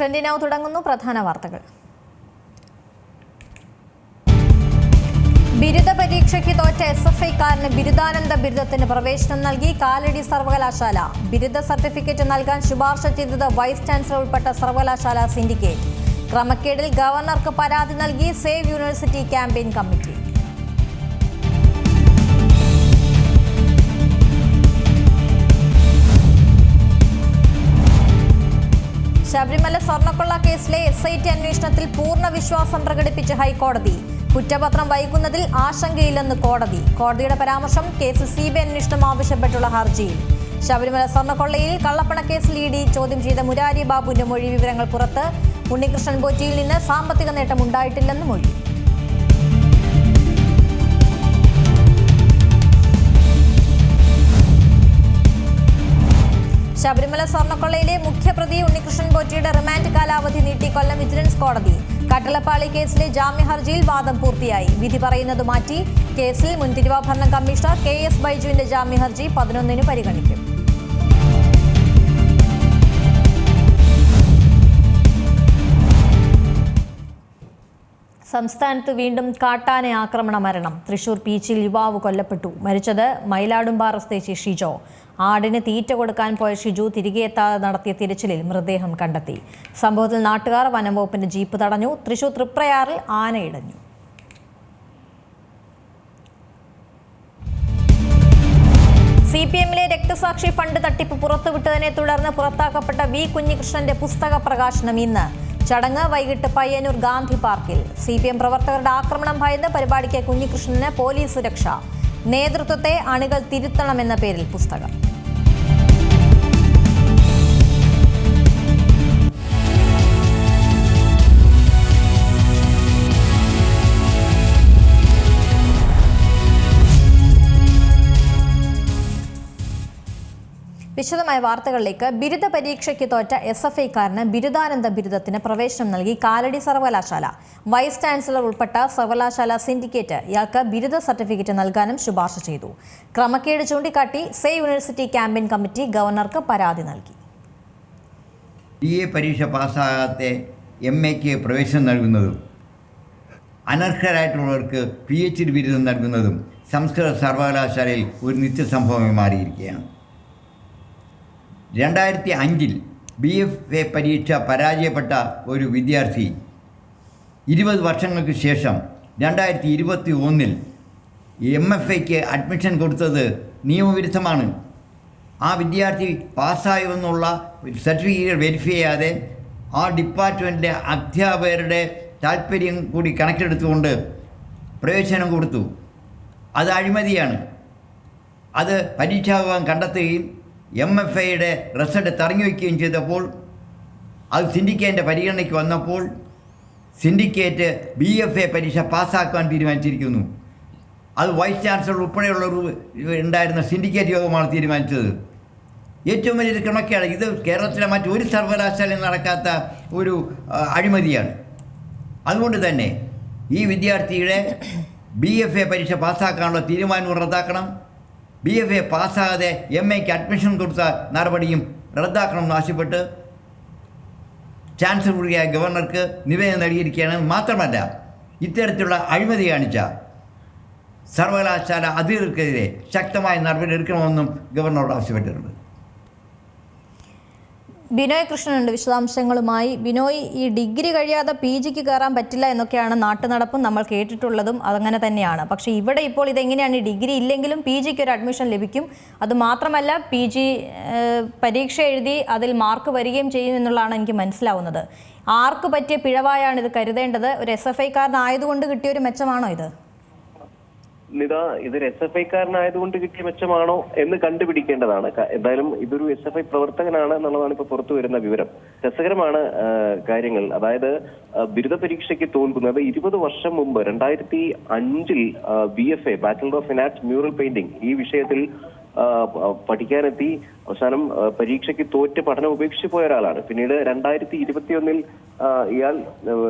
Trend now തുടങ്ങുന്നു. പ്രധാന വാർത്തകൾ. ബിരുദ പരീക്ഷയ്ക്ക് തോറ്റ SFIക്കാരന് ബിരുദാനന്ദ ബിരുദത്തിന് പ്രവേശനം നൽകി കാലടി സർവകലാശാല. ബിരുദ സർട്ടിഫിക്കറ്റ് നൽകാൻ ശുപാർശ ചെയ്തത് വൈസ് ചാൻസലർ ഉൾപ്പെട്ട സർവകലാശാല സിൻഡിക്കേറ്റ്. ക്രമക്കേടിൽ ഗവർണർക്ക് പരാതി നൽകി save university campaign committee. Sabarimala സ്വർണ്ണക്കൊള്ള കേസിലെ SIT അന്വേഷണത്തിൽ പൂർണ്ണ വിശ്വാസം പ്രകടിപ്പിച്ച് ഹൈക്കോടതി. കുറ്റപത്രം വൈകുന്നതിൽ ആശങ്കയില്ലെന്ന് കോടതി. കോടതിയുടെ പരാമർശം കേസിൽ CBI അന്വേഷണം ആവശ്യപ്പെട്ടുള്ള ഹർജിയിൽ. ശബരിമല സ്വർണ്ണക്കൊള്ളയിൽ കള്ളപ്പണക്കേസിൽ ED ചോദ്യം ചെയ്ത മുരാരി ബാബുവിന്റെ മൊഴി വിവരങ്ങൾ പുറത്ത്. ഉണ്ണികൃഷ്ണൻ പോറ്റിയിൽ നിന്ന് സാമ്പത്തിക നേട്ടം ഉണ്ടായിട്ടില്ലെന്ന് മൊഴി. ശബരിമല സ്വർണ്ണക്കൊള്ളയിലെ മുഖ്യപ്രതി ഉണ്ണികൃഷ്ണൻ പോറ്റിയുടെ റിമാൻഡ് കാലാവധി നീട്ടി കൊല്ലം വിജിലൻസ് കോടതി. കട്ടളപ്പാളി കേസിലെ ജാമ്യ ഹർജിയിൽ വാദം പൂർത്തിയായി. വിധി പറയുന്നത് മാറ്റി. കേസിൽ മുൻ തിരുവാഭരണ കമ്മീഷണർ KS ബൈജുവിന്റെ ജാമ്യ ഹർജി 11-ന് പരിഗണിക്കും. സംസ്ഥാനത്ത് വീണ്ടും കാട്ടാന ആക്രമണ മരണം. തൃശൂർ പീച്ചിൽ യുവാവ് കൊല്ലപ്പെട്ടു. മരിച്ചത് മയിലാടുംപാറ സ്വദേശി ഷിജോ. ആടിന് തീറ്റ കൊടുക്കാൻ പോയ ഷിജു തിരികെ എത്താതെ നടത്തിയ തിരച്ചിലിൽ മൃതദേഹം കണ്ടെത്തി. സംഭവത്തിൽ നാട്ടുകാർ വനംവകുപ്പിന്റെ ജീപ്പ് തടഞ്ഞു. തൃശൂർ തൃപ്രയാറിൽ ആനയിടഞ്ഞു. CPM-ലെ രക്തസാക്ഷി ഫണ്ട് തട്ടിപ്പ് പുറത്തുവിട്ടതിനെ തുടർന്ന് പുറത്താക്കപ്പെട്ട V. കുഞ്ഞികൃഷ്ണന്റെ പുസ്തക പ്രകാശനം ഇന്ന്. ചടങ്ങ് വൈകിട്ട് പയ്യന്നൂർ ഗാന്ധി പാർക്കിൽ. CPM പ്രവർത്തകരുടെ ആക്രമണം ഭയന്ന് പരിപാടിക്ക് കുഞ്ഞികൃഷ്ണന് പോലീസ് സുരക്ഷ. നേതൃത്വത്തെ അണികൾ തിരുത്തണമെന്ന പേരിൽ പുസ്തകം. വിശദമായ വാർത്തകളിലേക്ക്. ബിരുദ പരീക്ഷയ്ക്ക് തോറ്റ SFIക്കാരന് ബിരുദാനന്ദ ബിരുദത്തിന് പ്രവേശനം നൽകി കാലടി സർവകലാശാല. വൈസ് ചാൻസലർ ഉൾപ്പെട്ട സർവകലാശാല സിൻഡിക്കേറ്റ് ഇയാൾക്ക് ബിരുദ സർട്ടിഫിക്കറ്റ് നൽകാനും ശുപാർശ ചെയ്തു. ക്രമക്കേട് ചൂണ്ടിക്കാട്ടി സേവ് യൂണിവേഴ്സിറ്റി ക്യാമ്പയിൻ കമ്മിറ്റി ഗവർണർക്ക് പരാതി നൽകി. BA പരീക്ഷ പാസ്സാകാത്ത MAക്ക് പ്രവേശനം നൽകുന്നതും അനർഹരായിട്ടുള്ളവർക്ക് PhD ബിരുദം നൽകുന്നതും സംസ്കൃത സർവകലാശാലയിൽ ഒരു നിത്യസംഭവമായി മാറിയിരിക്കുകയാണ്. 2005-ൽ BFA പരീക്ഷ പരാജയപ്പെട്ട ഒരു വിദ്യാർത്ഥി 20 വർഷങ്ങൾക്ക് ശേഷം 2021-ൽ MFAക്ക് അഡ്മിഷൻ കൊടുത്തത് നിയമവിരുദ്ധമാണ്. ആ വിദ്യാർത്ഥി പാസ്സായുമെന്നുള്ള സർട്ടിഫിക്കറ്റ് വെരിഫൈ ചെയ്യാതെ ആ ഡിപ്പാർട്ട്മെൻറ്റിലെ അധ്യാപകരുടെ താല്പര്യം കൂടി കണക്കിലെടുത്തുകൊണ്ട് പ്രവേശനം കൊടുത്തു. അത് അഴിമതിയാണ്. അത് പരീക്ഷാഭവൻ കണ്ടെത്തുകയും MFAയുടെ റിസൾട്ട് തടഞ്ഞു വയ്ക്കുകയും ചെയ്തപ്പോൾ അത് സിൻഡിക്കേറ്റിൻ്റെ പരിഗണനയ്ക്ക് വന്നപ്പോൾ സിൻഡിക്കേറ്റ് BFA പരീക്ഷ പാസ്സാക്കാൻ തീരുമാനിച്ചിരിക്കുന്നു. അത് വൈസ് ചാൻസലർ ഉൾപ്പെടെയുള്ളവർ ഉണ്ടായിരുന്ന സിൻഡിക്കേറ്റ് യോഗമാണ് തീരുമാനിച്ചത്. ഏറ്റവും വലിയൊരു ക്രമക്കേട്. ഇത് കേരളത്തിലെ മറ്റൊരു സർവകലാശാലയിൽ നടക്കാത്ത ഒരു അഴിമതിയാണ്. അതുകൊണ്ട് തന്നെ ഈ വിദ്യാർത്ഥിയുടെ BFA പരീക്ഷ പാസ്സാക്കാനുള്ള തീരുമാനം റദ്ദാക്കണം. BFA പാസ്സാകാതെ MAക്ക് അഡ്മിഷൻ കൊടുത്ത നടപടിയും റദ്ദാക്കണമെന്ന് ആവശ്യപ്പെട്ട് ചാൻസലർ കൂടിയായ ഗവർണർക്ക് നിവേദനം നൽകിയിരിക്കുകയാണ്. മാത്രമല്ല, ഇത്തരത്തിലുള്ള അഴിമതി കാണിച്ച സർവകലാശാല അധികൃതർക്കെതിരെ ശക്തമായ നടപടി എടുക്കണമെന്നും ഗവർണറോട് ആവശ്യപ്പെട്ടിട്ടുണ്ട്. ബിനോയ് കൃഷ്ണനുണ്ട് വിശദാംശങ്ങളുമായി. ബിനോയ്, ഈ ഡിഗ്രി കഴിയാതെ PGക്ക് കയറാൻ പറ്റില്ല എന്നൊക്കെയാണ് നാട്ടുനടപ്പും നമ്മൾ കേട്ടിട്ടുള്ളതും. അതങ്ങനെ തന്നെയാണ്. പക്ഷേ ഇവിടെ ഇപ്പോൾ ഇതെങ്ങനെയാണ്? ഡിഗ്രി ഇല്ലെങ്കിലും PGക്ക് ഒരു അഡ്മിഷൻ ലഭിക്കും. അതുമാത്രമല്ല, PG പരീക്ഷ എഴുതി അതിൽ മാർക്ക് വരികയും ചെയ്യും എന്നുള്ളതാണ് എനിക്ക് മനസ്സിലാവുന്നത്. ആർക്ക് പറ്റിയ പിഴവായാണ് ഇത് കരുതേണ്ടത്? ഒരു SFIക്കാരനായതുകൊണ്ട് കിട്ടിയൊരു മെച്ചമാണോ ഇത്? നിത, ഇതൊരു SFIക്കാരനായതുകൊണ്ട് കിട്ടിയ മെച്ചമാണോ എന്ന് കണ്ടുപിടിക്കേണ്ടതാണ്. എന്തായാലും ഇതൊരു SFI പ്രവർത്തകനാണ് എന്നുള്ളതാണ് ഇപ്പൊ പുറത്തു വരുന്ന വിവരം. രസകരമാണ് കാര്യങ്ങൾ. അതായത് ബിരുദ പരീക്ഷയ്ക്ക് തോൽക്കുന്നത് 20 വർഷം മുമ്പ് 2005-ൽ BFA bachelor of fine arts mural painting ഈ വിഷയത്തിൽ പഠിക്കാനെത്തി അവസാനം പരീക്ഷയ്ക്ക് തോറ്റ് പഠനം ഉപേക്ഷിച്ചു പോയ ഒരാളാണ്. പിന്നീട് 2021-ൽ ഇയാൾ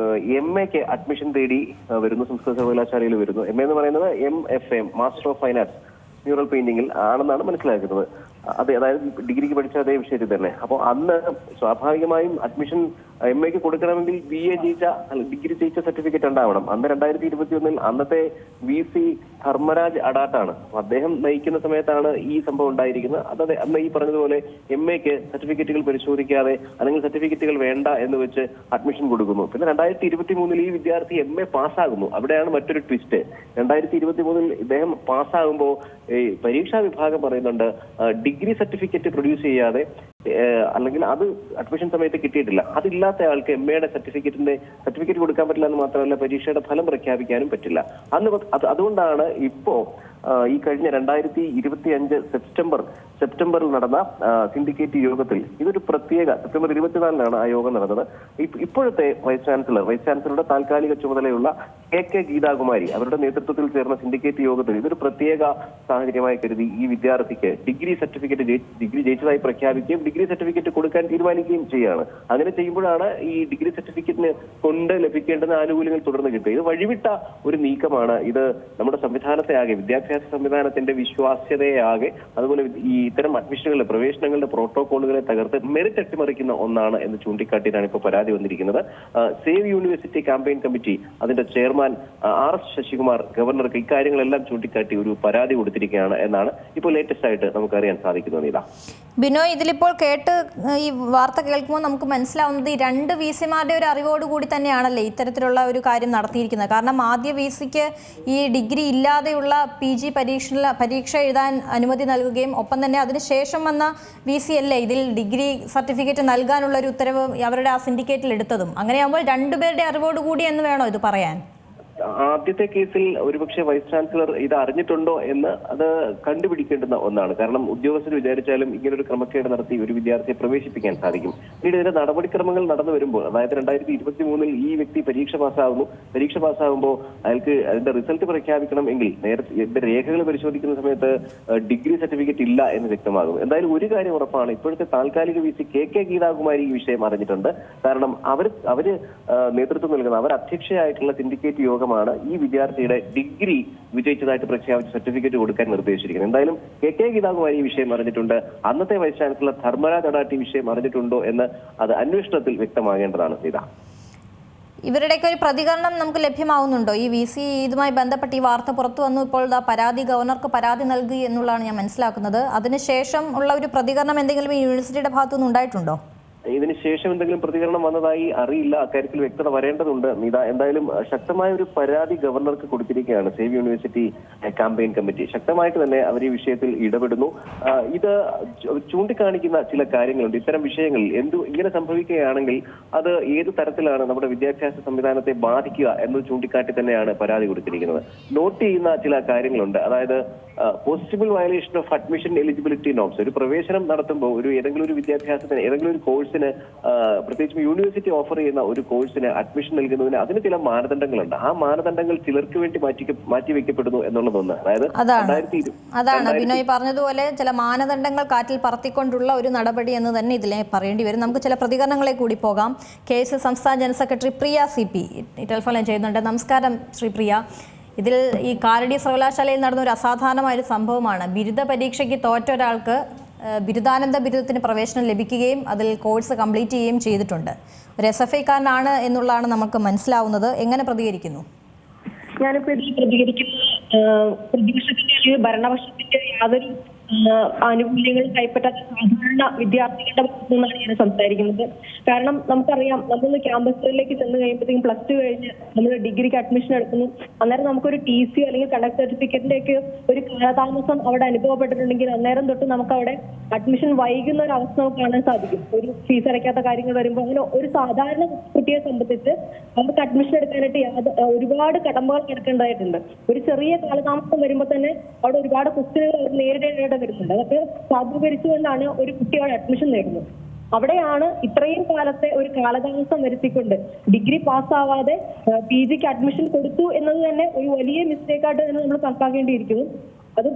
MAക്ക് അഡ്മിഷൻ തേടി വരുന്നു. സംസ്കൃത സർവകലാശാലയിൽ വരുന്നു. MA എന്ന് പറയുന്നത് MFA master of fine arts mural പെയിന്റിംഗിൽ ആണെന്നാണ് മനസ്സിലാക്കുന്നത്. അതെ, അതായത് ഡിഗ്രിക്ക് പഠിച്ച അതേ വിഷയത്തിൽ തന്നെ. അപ്പോൾ അന്ന് സ്വാഭാവികമായും അഡ്മിഷൻ MA കൊടുക്കണമെങ്കിൽ BA ജയിച്ച ഡിഗ്രി ജയിച്ച സർട്ടിഫിക്കറ്റ് ഉണ്ടാവണം. അന്ന് 2021 അന്നത്തെ VC ധർമ്മരാജ് അഡാട്ടാണ്. അദ്ദേഹം നയിക്കുന്ന സമയത്താണ് ഈ സംഭവം ഉണ്ടായിരിക്കുന്നത്. അത് അന്ന് ഈ പറഞ്ഞതുപോലെ MAക്ക് സർട്ടിഫിക്കറ്റുകൾ പരിശോധിക്കാതെ അല്ലെങ്കിൽ സർട്ടിഫിക്കറ്റുകൾ വേണ്ട എന്ന് വെച്ച് അഡ്മിഷൻ കൊടുക്കുന്നു. പിന്നെ 2023 ഈ വിദ്യാർത്ഥി MA പാസ്സാകുന്നു. അവിടെയാണ് മറ്റൊരു ട്വിസ്റ്റ്. 2023 ഇദ്ദേഹം പാസ്സാകുമ്പോൾ ഈ പരീക്ഷാ വിഭാഗം പറയുന്നുണ്ട് ഡിഗ്രി സർട്ടിഫിക്കറ്റ് പ്രൊഡ്യൂസ് ചെയ്യാതെ അല്ലെങ്കിൽ അത് അഡ്മിഷൻ സമയത്ത് കിട്ടിയിട്ടില്ല, അതില്ലാത്ത ആൾക്ക് MAയുടെ സർട്ടിഫിക്കറ്റ് കൊടുക്കാൻ പറ്റില്ല എന്ന് മാത്രമല്ല പരീക്ഷയുടെ ഫലം പ്രഖ്യാപിക്കാനും പറ്റില്ല. അതുകൊണ്ടാണ് ഇപ്പോ ഈ കഴിഞ്ഞ 2025 സെപ്റ്റംബറിൽ നടന്ന സിൻഡിക്കേറ്റ് യോഗത്തിൽ ഇതൊരു പ്രത്യേക സെപ്റ്റംബർ 24 ആ യോഗം നടന്നത്. ഇപ്പോഴത്തെ വൈസ് ചാൻസലറുടെ താൽക്കാലിക ചുമതലയുള്ള KK ഗീതാകുമാരി അവരുടെ നേതൃത്വത്തിൽ ചേർന്ന സിൻഡിക്കേറ്റ് യോഗത്തിൽ ഇതൊരു പ്രത്യേക സാഹചര്യമായി കരുതി ഈ വിദ്യാർത്ഥിക്ക് ഡിഗ്രി ജയിച്ചതായി പ്രഖ്യാപിക്കുകയും ഡിഗ്രി സർട്ടിഫിക്കറ്റ് കൊടുക്കാൻ തീരുമാനിക്കുകയും ചെയ്യുകയാണ്. അങ്ങനെ ചെയ്യുമ്പോഴാണ് ഈ ഡിഗ്രി സർട്ടിഫിക്കറ്റിന് കൊണ്ട് ലഭിക്കേണ്ടുന്ന ആനുകൂല്യങ്ങൾ തുടർന്ന് കിട്ടുക. ഇത് വഴിവിട്ട ഒരു നീക്കമാണ്. ഇത് നമ്മുടെ സംവിധാനത്തെ ആകെ വിദ്യാഭ്യാസ സംവിധാനത്തിന്റെ വിശ്വാസ്യതയാകെ അതുപോലെ ഈ ഇത്തരം അഡ്മിഷനുകളുടെ പ്രവേശനങ്ങളുടെ പ്രോട്ടോകോളുകളെ തകർത്ത് മെറിറ്റ് അട്ടിമറിക്കുന്ന ഒന്നാണ് എന്ന് ചൂണ്ടിക്കാട്ടിയാണ് ഇപ്പോൾ പരാതി വന്നിരിക്കുന്നത്. സേവ് യൂണിവേഴ്സിറ്റി ക്യാമ്പയിൻ കമ്മിറ്റി അതിന്റെ ചെയർമാൻ RS ശശികുമാർ ഗവർണർക്ക് ഇക്കാര്യങ്ങളെല്ലാം ചൂണ്ടിക്കാട്ടി ഒരു പരാതി കൊടുത്തിരിക്കുകയാണ് എന്നാണ് ഇപ്പോൾ ലേറ്റസ്റ്റ് ആയിട്ട് നമുക്കറിയാൻ സാധിക്കുന്നത്. ഇതാ ബിനോയ്, ഇതിലിപ്പോൾ ഈ വാർത്ത കേൾക്കുമ്പോൾ നമുക്ക് മനസ്സിലാവുന്നത് ഈ രണ്ട് VCമാരുടെ ഒരു അറിവോടുകൂടി തന്നെയാണല്ലേ ഇത്തരത്തിലുള്ള ഒരു കാര്യം നടത്തിയിരിക്കുന്നത്. കാരണം ആദ്യ VCക്ക് ഈ ഡിഗ്രി ഇല്ലാതെയുള്ള PG പരീക്ഷ എഴുതാൻ അനുമതി നൽകുകയും ഒപ്പം തന്നെ അതിനുശേഷം വന്ന VC അല്ലേ ഇതിൽ ഡിഗ്രി സർട്ടിഫിക്കറ്റ് നൽകാനുള്ള ഒരു ഉത്തരവ് അവരുടെ ആ സിൻഡിക്കേറ്റിൽ എടുത്തതും. അങ്ങനെയാകുമ്പോൾ രണ്ടുപേരുടെ അറിവോടുകൂടി എന്ന് വേണോ ഇത് പറയാൻ? ആദ്യത്തെ കേസിൽ ഒരുപക്ഷെ വൈസ് ചാൻസലർ ഇത് അറിഞ്ഞിട്ടുണ്ടോ എന്ന് അത് കണ്ടുപിടിക്കേണ്ടുന്ന ഒന്നാണ്. കാരണം ഉദ്യോഗസ്ഥർ വിചാരിച്ചാലും ഇങ്ങനൊരു ക്രമക്കേട് നടത്തി ഒരു വിദ്യാർത്ഥിയെ പ്രവേശിപ്പിക്കാൻ സാധിക്കും. പിന്നീട് ഇതിന്റെ നടപടിക്രമങ്ങൾ നടന്നു വരുമ്പോൾ, അതായത് 2023 ഈ വ്യക്തി പരീക്ഷ പാസ്സാകുമ്പോൾ അയാൾക്ക് അതിന്റെ റിസൾട്ട് പ്രഖ്യാപിക്കണം എങ്കിൽ നേരത്തെ ഇതിന്റെ രേഖകൾ പരിശോധിക്കുന്ന സമയത്ത് ഡിഗ്രി സർട്ടിഫിക്കറ്റ് ഇല്ല എന്ന് വ്യക്തമാകും. എന്തായാലും ഒരു കാര്യം ഉറപ്പാണ്, ഇപ്പോഴത്തെ താൽക്കാലിക VC KK ഗീതാകുമാരി ഈ വിഷയം അറിഞ്ഞിട്ടുണ്ട്. കാരണം അവര് നേതൃത്വം നൽകുന്ന അവർ അധ്യക്ഷയായിട്ടുള്ള സിൻഡിക്കേറ്റ് യോഗം ഈ വിദ്യാർത്ഥിയുടെ ഡിഗ്രി വിജയിച്ചതായിട്ട് പ്രഖ്യാപിച്ച സർട്ടിഫിക്കറ്റ് കൊടുക്കാൻ നിർദ്ദേശിച്ചിരിക്കുന്നത്. എന്തായാലും KK ഗീതാകുമാരി ഈ വിഷയം അറിഞ്ഞിട്ടുണ്ട്. അന്നത്തെ വൈസ് ചാൻസലർ ധർമ്മരാജ് അഡാട്ടി വിഷയം അറിഞ്ഞിട്ടുണ്ടോ എന്ന് അത് അന്വേഷണത്തിൽ വ്യക്തമാകേണ്ടതാണ്. ഇവരുടെയൊക്കെ ഒരു പ്രതികരണം നമുക്ക് ലഭ്യമാവുന്നുണ്ടോ? ഈ VC ഇതുമായി ബന്ധപ്പെട്ട് ഈ വാർത്ത പുറത്തു വന്നു, ഇപ്പോൾ ഗവർണർക്ക് പരാതി നൽകി എന്നുള്ളതാണ് ഞാൻ മനസ്സിലാക്കുന്നത്. അതിനുശേഷം ഉള്ള ഒരു പ്രതികരണം എന്തെങ്കിലും ഈ യൂണിവേഴ്സിറ്റിയുടെ ഭാഗത്തുനിന്ന് ഉണ്ടായിട്ടുണ്ടോ? ഇതിനുശേഷം എന്തെങ്കിലും പ്രതികരണം വന്നതായി അറിയില്ല. അക്കാര്യത്തിൽ വ്യക്തത വരേണ്ടതുണ്ട്. എന്തായാലും ശക്തമായ ഒരു പരാതി ഗവർണർക്ക് കൊടുത്തിരിക്കുകയാണ് സേവ് യൂണിവേഴ്സിറ്റി ക്യാമ്പയിൻ കമ്മിറ്റി. ശക്തമായിട്ട് തന്നെ അവർ ഈ വിഷയത്തിൽ ഇടപെടുന്നു. ഇത് ചൂണ്ടിക്കാണിക്കുന്ന ചില കാര്യങ്ങളുണ്ട്. ഇത്തരം വിഷയങ്ങളിൽ ഇങ്ങനെ സംഭവിക്കുകയാണെങ്കിൽ അത് ഏത് തരത്തിലാണ് നമ്മുടെ വിദ്യാഭ്യാസ സംവിധാനത്തെ ബാധിക്കുക എന്ന് ചൂണ്ടിക്കാട്ടി തന്നെയാണ് പരാതി കൊടുത്തിരിക്കുന്നത്. നോട്ട് ചെയ്യുന്ന ചില കാര്യങ്ങളുണ്ട്. അതായത് possible violation of admission eligibility norms. ഒരു പ്രവേശനം നടത്തുമ്പോൾ ഏതെങ്കിലും ഒരു വിദ്യാഭ്യാസത്തിന് ഏതെങ്കിലും ഒരു കോഴ്സിന് പ്രത്യേകിച്ചും യൂണിവേഴ്സിറ്റി ഓഫർ ചെയ്യുന്ന ഒരു കോഴ്സിന് അഡ്മിഷൻ നൽകുന്നതിന് അതിന് ചില മാനദണ്ഡങ്ങളുണ്ട്. ആ മാനദണ്ഡങ്ങൾ ചിലർക്ക് വേണ്ടി മാറ്റിവെക്കപ്പെടുന്നു എന്നുള്ളതൊന്ന്. അതാണ് ബിനോയ് പറഞ്ഞതുപോലെ ചില മാനദണ്ഡങ്ങൾ കാറ്റിൽ പറത്തിക്കൊണ്ടുള്ള ഒരു നടപടി എന്ന് തന്നെ ഇതിനെ പറയേണ്ടി വരും. നമുക്ക് ചില പ്രതികരണങ്ങളെ കൂടി പോകാം. KS സംസ്ഥാന ജനറൽ സെക്രട്ടറി പ്രിയ CP ടെലിഫോൺ ചെയ്യുന്നുണ്ട്. നമസ്കാരം ശ്രീ പ്രിയ. ഇതിൽ ഈ കാലടി സർവകലാശാലയിൽ നടന്ന ഒരു അസാധാരണമായൊരു സംഭവമാണ്. ബിരുദ പരീക്ഷയ്ക്ക് തോറ്റ ഒരാൾക്ക് ബിരുദാനന്ദ ബിരുദത്തിന് പ്രവേശനം ലഭിക്കുകയും അതിൽ കോഴ്സ് കംപ്ലീറ്റ് ചെയ്യുകയും ചെയ്തിട്ടുണ്ട്. ഒരു SFIക്കാരനാണ് എന്നുള്ളതാണ് നമുക്ക് മനസ്സിലാവുന്നത്. എങ്ങനെ പ്രതികരിക്കുന്നു? ഞാനിപ്പോൾ ഇതിൽ പ്രതിപക്ഷത്തിന്റെ അല്ലെങ്കിൽ ഭരണപക്ഷത്തിന്റെ യാതൊരു ആനുകൂല്യങ്ങൾ കൈപ്പറ്റാത്ത സാധാരണ വിദ്യാർത്ഥികളുടെ ഭാഗത്തു നിന്നാണ് ഞാൻ സംസാരിക്കുന്നത്. കാരണം നമുക്കറിയാം, നമ്മൾ ക്യാമ്പസുകളിലേക്ക് ചെന്ന് കഴിയുമ്പോഴത്തേക്കും +2 കഴിഞ്ഞ് നമ്മൾ ഡിഗ്രിക്ക് അഡ്മിഷൻ എടുക്കുന്നു. അന്നേരം നമുക്കൊരു TC അല്ലെങ്കിൽ കണ്ടക്ട് സർട്ടിഫിക്കറ്റിന്റെ ഒക്കെ ഒരു കാലതാമസം അവിടെ അനുഭവപ്പെട്ടിട്ടുണ്ടെങ്കിൽ അന്നേരം തൊട്ട് നമുക്ക് അവിടെ അഡ്മിഷൻ വൈകുന്ന ഒരു അവസ്ഥ നമുക്ക് കാണാൻ സാധിക്കും. ഒരു ഫീസ് അടയ്ക്കാത്ത കാര്യങ്ങൾ വരുമ്പോൾ അങ്ങനെ ഒരു സാധാരണ കുട്ടിയെ സംബന്ധിച്ച് അവർക്ക് അഡ്മിഷൻ എടുക്കാനായിട്ട് ഒരുപാട് കടമ്പകൾ കിടക്കേണ്ടതായിട്ടുണ്ട്. ഒരു ചെറിയ കാലതാമസം വരുമ്പോൾ തന്നെ അവിടെ ഒരുപാട് ക്വസ്റ്റ്യനുകൾ അവർ നേരിടേണ്ടതായിട്ട് വരുന്നുണ്ട്. അതൊക്കെ സാധൂകരിച്ചുകൊണ്ടാണ് ഒരു കുട്ടി അവിടെ അഡ്മിഷൻ നേടുന്നത്. അവിടെയാണ് ഇത്രയും കാലത്തെ ഒരു കാലതാമസം വരുത്തിക്കൊണ്ട് ഡിഗ്രി പാസ്സാവാതെ PGക്ക് അഡ്മിഷൻ കൊടുത്തു എന്നത് തന്നെ ഒരു വലിയ മിസ്റ്റേക്കായിട്ട് തന്നെ നമ്മൾ കണക്കാക്കേണ്ടിയിരിക്കുന്നു. അത്